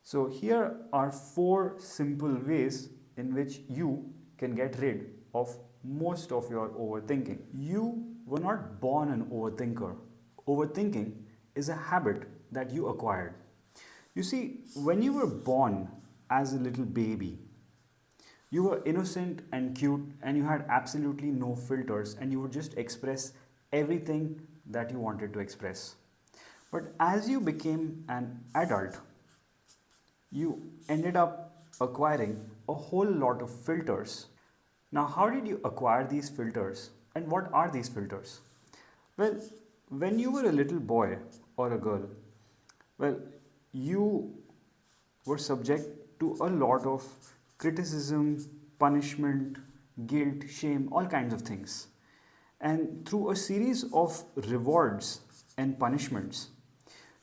So here are 4 simple ways in which you can get rid of most of your overthinking. You were not born an overthinker. Overthinking is a habit that you acquired. You see, when you were born as a little baby, you were innocent and cute and you had absolutely no filters and you would just express everything that you wanted to express. But as you became an adult, you ended up acquiring a whole lot of filters. Now, how did you acquire these filters and what are these filters? Well, when you were a little boy or a girl, well, you were subject to a lot of criticism, punishment, guilt, shame, all kinds of things. And through a series of rewards and punishments,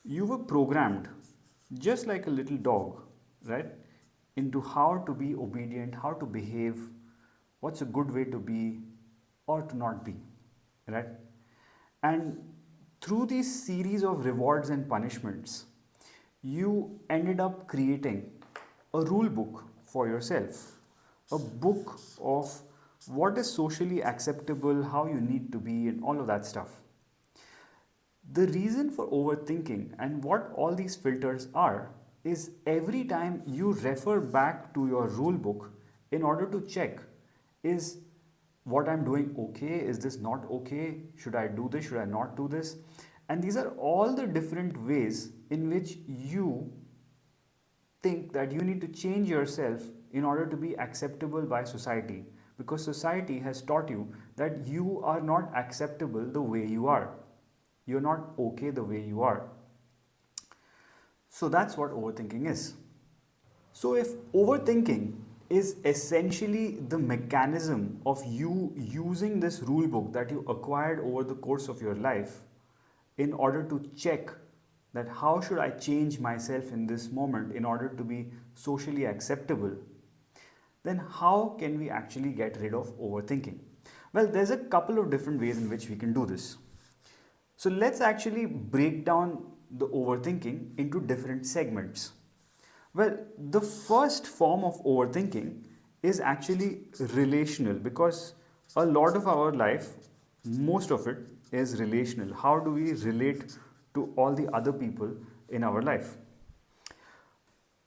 you were programmed just like a little dog, right? Into how to be obedient, how to behave, what's a good way to be or to not be, right? And through these series of rewards and punishments, you ended up creating a rule book for yourself, a book of what is socially acceptable, how you need to be, and all of that stuff. The reason for overthinking and what all these filters are is every time you refer back to your rule book in order to check, is what I'm doing okay? Is this not okay? Should I do this? Should I not do this? And these are all the different ways in which you think that you need to change yourself in order to be acceptable by society, because society has taught you that you are not acceptable the way you are. You're not okay the way you are. So that's what overthinking is. So if overthinking is essentially the mechanism of you using this rule book that you acquired over the course of your life in order to check that how should I change myself in this moment in order to be socially acceptable, then how can we actually get rid of overthinking? Well, there's a couple of different ways in which we can do this. So let's actually break down the overthinking into different segments. Well, the first form of overthinking is actually relational, because a lot of our life, most of it is relational. How do we relate to all the other people in our life?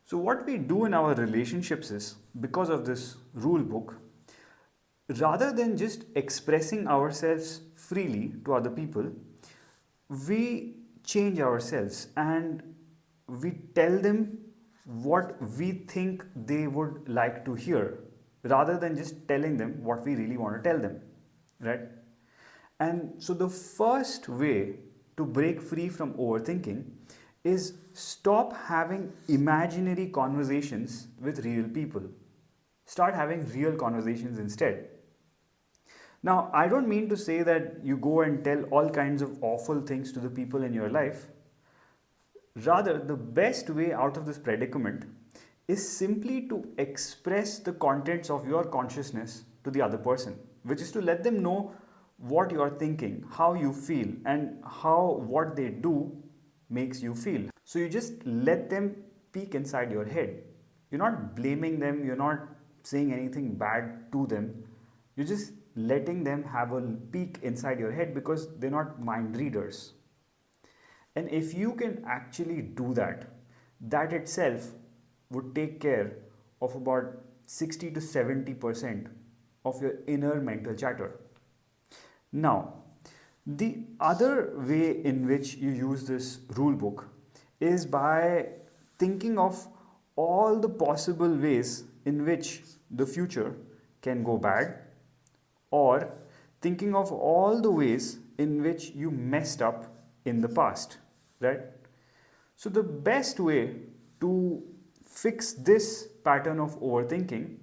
So what we do in our relationships is, because of this rule book, rather than just expressing ourselves freely to other people, we change ourselves and we tell them what we think they would like to hear, rather than just telling them what we really want to tell them, right? And so the first way to break free from overthinking is stop having imaginary conversations with real people. Start having real conversations instead. Now, I don't mean to say that you go and tell all kinds of awful things to the people in your life. Rather, the best way out of this predicament is simply to express the contents of your consciousness to the other person, which is to let them know what you are thinking, how you feel, and how what they do makes you feel. So you just let them peek inside your head. You're not blaming them, you're not saying anything bad to them. You're just letting them have a peek inside your head, because they're not mind readers. And if you can actually do that, that itself would take care of about 60 to 70% of your inner mental chatter. Now, the other way in which you use this rule book is by thinking of all the possible ways in which the future can go bad, or thinking of all the ways in which you messed up in the past, right? So the best way to fix this pattern of overthinking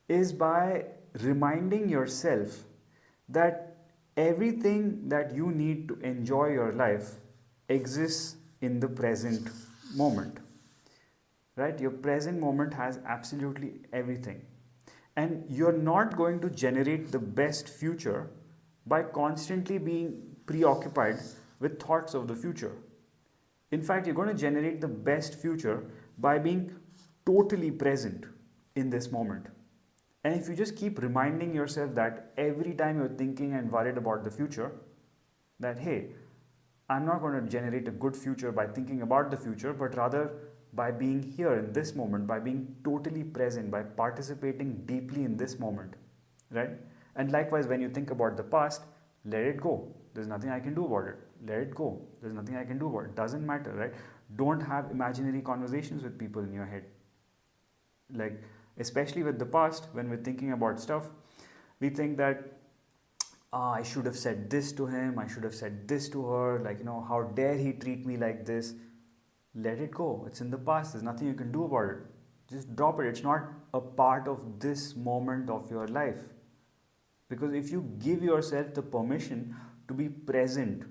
is by reminding yourself that everything that you need to enjoy your life exists in the present moment, right? Your present moment has absolutely everything. And you're not going to generate the best future by constantly being preoccupied with thoughts of the future. In fact, you're going to generate the best future by being totally present in this moment. And if you just keep reminding yourself that every time you're thinking and worried about the future, that hey, I'm not going to generate a good future by thinking about the future, but rather by being here in this moment, by being totally present, by participating deeply in this moment, right? And likewise, when you think about the past, let it go. There's nothing I can do about it. Let it go. There's nothing I can do about it. Doesn't matter, right? Don't have imaginary conversations with people in your head. Like, especially with the past, when we're thinking about stuff, we think that I should have said this to him, I should have said this to her, like, how dare he treat me like this. Let it go. It's in the past. There's nothing you can do about it. Just drop it. It's not a part of this moment of your life. Because if you give yourself the permission to be present,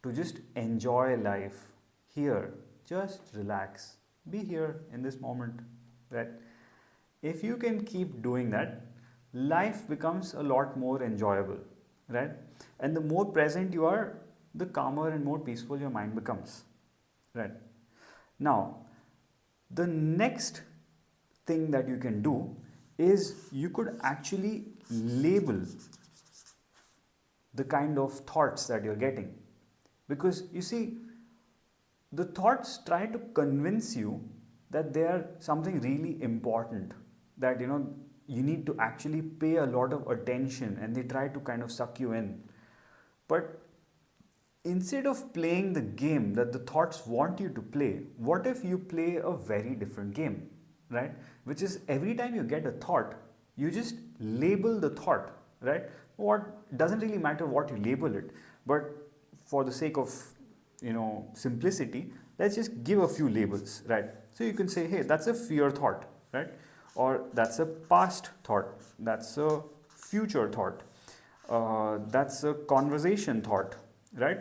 to just enjoy life here, just relax, be here in this moment, right? If you can keep doing that, life becomes a lot more enjoyable, right? And the more present you are, the calmer and more peaceful your mind becomes, right? Now, the next thing that you can do is you could actually label the kind of thoughts that you're getting. Because you see, the thoughts try to convince you that they are something really important, that you need to actually pay a lot of attention, and they try to kind of suck you in. But instead of playing the game that the thoughts want you to play, what if you play a very different game, right? Which is every time you get a thought, you just label the thought, right? What doesn't really matter what you label it, but for the sake of simplicity, let's just give a few labels, right? So you can say, hey, that's a fear thought, right? Or that's a past thought, that's a future thought, that's a conversation thought, right?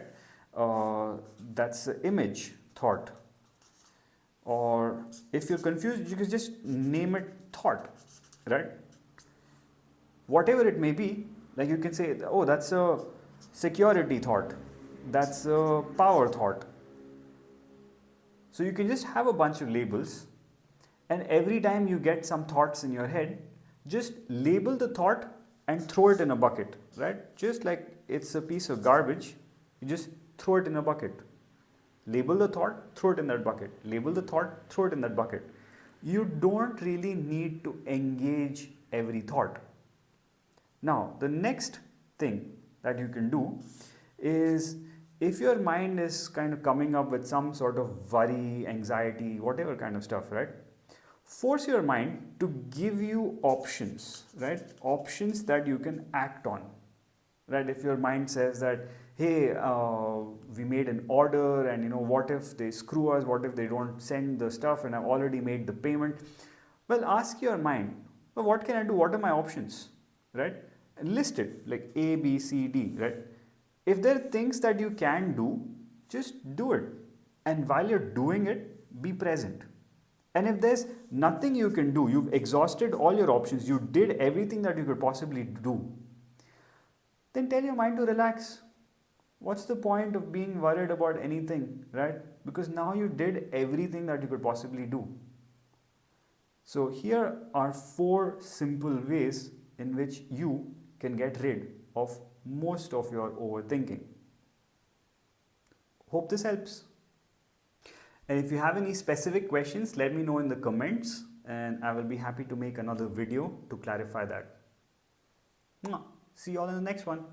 That's an image thought. Or if you're confused, you can just name it thought, right? Whatever it may be, like you can say, oh, that's a security thought, that's a power thought. So you can just have a bunch of labels, and every time you get some thoughts in your head, just label the thought and throw it in a bucket, right? Just like it's a piece of garbage, you just throw it in a bucket. Label the thought, throw it in that bucket. Label the thought, throw it in that bucket. You don't really need to engage every thought. Now, the next thing that you can do is, if your mind is kind of coming up with some sort of worry, anxiety, whatever kind of stuff, right? Force your mind to give you options, right? Options that you can act on, right? If your mind says that, hey, we made an order, and what if they screw us? What if they don't send the stuff and I've already made the payment? Well, ask your mind, well, what can I do? What are my options, right? And list it, like A, B, C, D, right? If there are things that you can do, just do it. And while you're doing it, be present. And if there's nothing you can do, you've exhausted all your options, you did everything that you could possibly do, then tell your mind to relax. What's the point of being worried about anything, right? Because now you did everything that you could possibly do. So here are 4 simple ways in which you can get rid of most of your overthinking. Hope this helps. And if you have any specific questions, let me know in the comments, and I will be happy to make another video to clarify that. See you all in the next one.